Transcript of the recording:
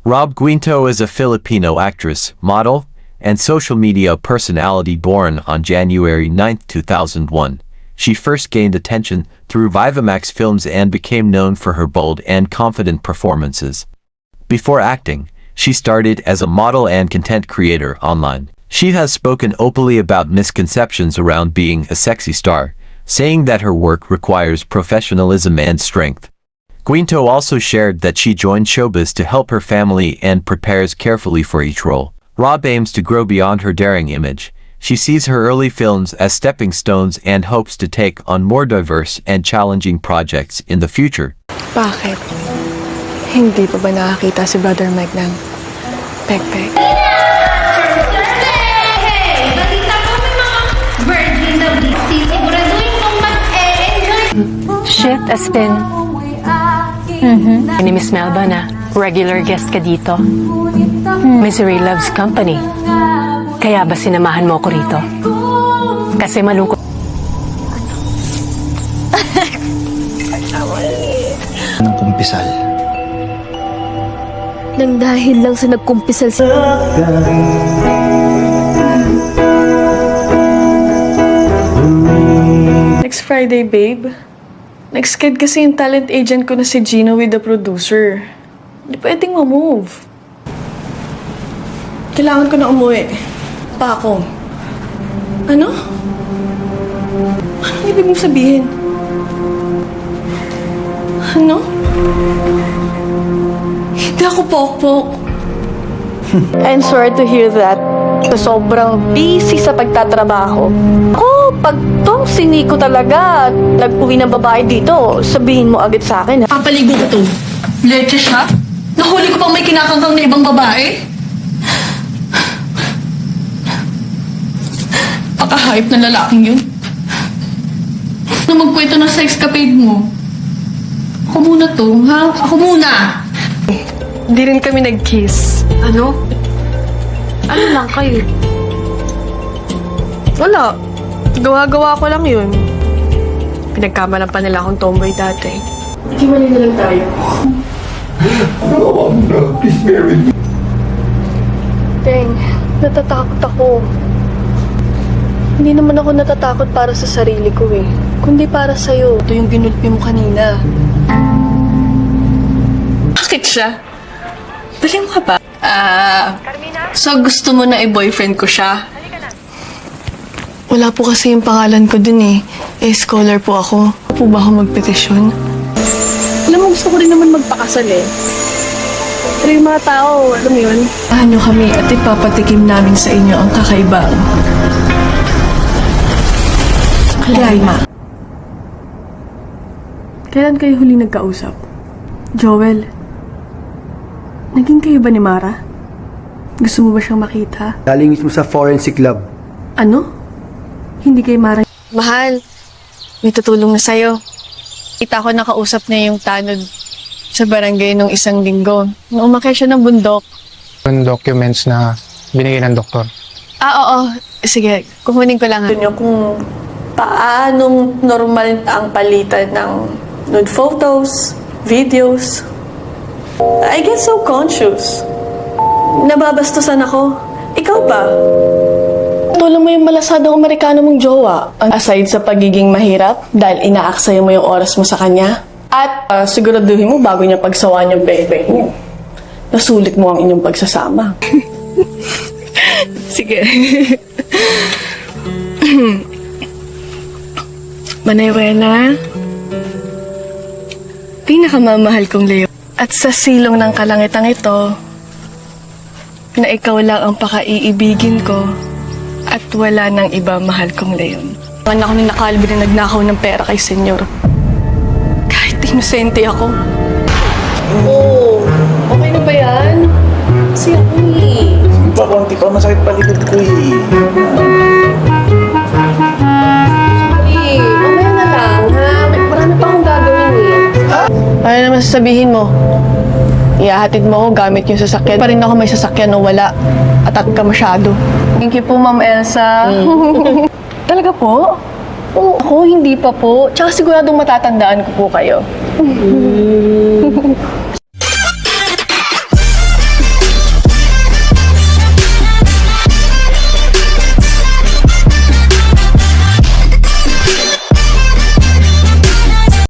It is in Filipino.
Rob Guinto is a Filipino actress, model, and social media personality born on January 9, 2001. She first gained attention through Vivamax films and became known for her bold and confident performances. Before acting, she started as a model and content creator online. She has spoken openly about misconceptions around being a sexy star, saying that her work requires professionalism and strength. Guinto also shared that she joined showbiz to help her family and prepares carefully for each role. Rob aims to grow beyond her daring image. She sees her early films as stepping stones and hopes to take on more diverse and challenging projects in the future. Bakit? Hindi pa ba nakakita si Brother Mike ng pek-pek? Shit, Aspen. Ni Miss Melba na regular guest ka dito. Misery loves company. Kaya ba sinamahan mo ko rito? Kasi malungkot. Ng kumpisal. Nang dahil lang sa nagkumpisal sa... Next Friday, babe. Next kid kasi yung talent agent ko na si Gino with the producer. Hindi pwedeng ma-move. Kailangan ko na umuwi. Pa ako. Ano? Anong ibig mong sabihin? Ano? Hindi ako pokpok. I'm sorry to hear that. Sobrang busy sa pagtatrabaho. Ako, pag tong siniko talaga, nag-uwi ng babae dito, sabihin mo agad sa akin. Papaligo ko to. Leche siya? Nahuli ko pang may kinakangkang na ibang babae? Paka-hype na lalaking yun. Na magkwento ng sex capade mo. Ako muna to, ha? Ako muna! Hindi rin kami nag-kiss. Ano? Ano lang kayo? Wala. Gawa-gawa ko lang yun. Pinagkamalan pa nila akong tomboy dati. Hiwalay na lang tayo. Please bear with me. Teng, natatakot ako. Hindi naman ako natatakot para sa sarili ko eh. Kundi para sa'yo. Ito yung ginulpi mo kanina. Bakit siya? Baliw ka ba? So gusto mo na i-boyfriend ko siya? Wala po kasi yung pangalan ko dun eh. Scholar po ako. Po ba ako magpetisyon? Alam mo, gusto ko rin naman magpakasal eh. Pero yung mga tao, alam mo yun? Nyo kami at ipapatikim namin sa inyo ang kakaibang Klaima. Kailan kayo huli nagkausap? Joel, naging kayo ba ni Mara? Gusto mo ba siyang makita? Galing mismo sa forensic lab. Ano? Hindi kay Mara. Mahal, may tutulong na sa'yo. Kita ko nakausap na yung tanod sa barangay nung isang linggo. Nung umakyat siya ng bundok. Yung documents na binigay ng doktor. Oo. Sige, kukunin ko lang. Doon kung paanong normal ang palitan ng nude photos, videos. I get so conscious. Nababastusan ako. Ikaw ba? Tulong mo yung malasadong Amerikano mong jowa. Aside sa pagiging mahirap, dahil inaaksaya mo yung oras mo sa kanya. At siguraduhin mo bago niya pagsawaan yung bebe niyo. Nasulit mo ang inyong pagsasama. Sige. Manayuela, pinakamamahal kong Leo. At sa silong ng kalangitang ito, na ikaw lang ang pakaiibigin ko at wala nang iba mahal kong Leon. Naman ako ni Nakalbi na nagnakaw ng pera kay Senyor. Kahit inosente ako. Oo, okay na ba yan? Kasi ako eh. Sige pa, konti pa. Masakit pa likod ko eh. Sorry, mamaya na lang ha. Marami pa akong gagawin eh. Ano naman sasabihin mo? Ihahatid mo ako gamit yung sasakyan. Pa rin ako may sasakyan o wala. Atat ka masyado. Thank you po, Ma'am Elsa. Talaga po? Oo, ako hindi pa po. Tsaka siguradong matatandaan ko po kayo.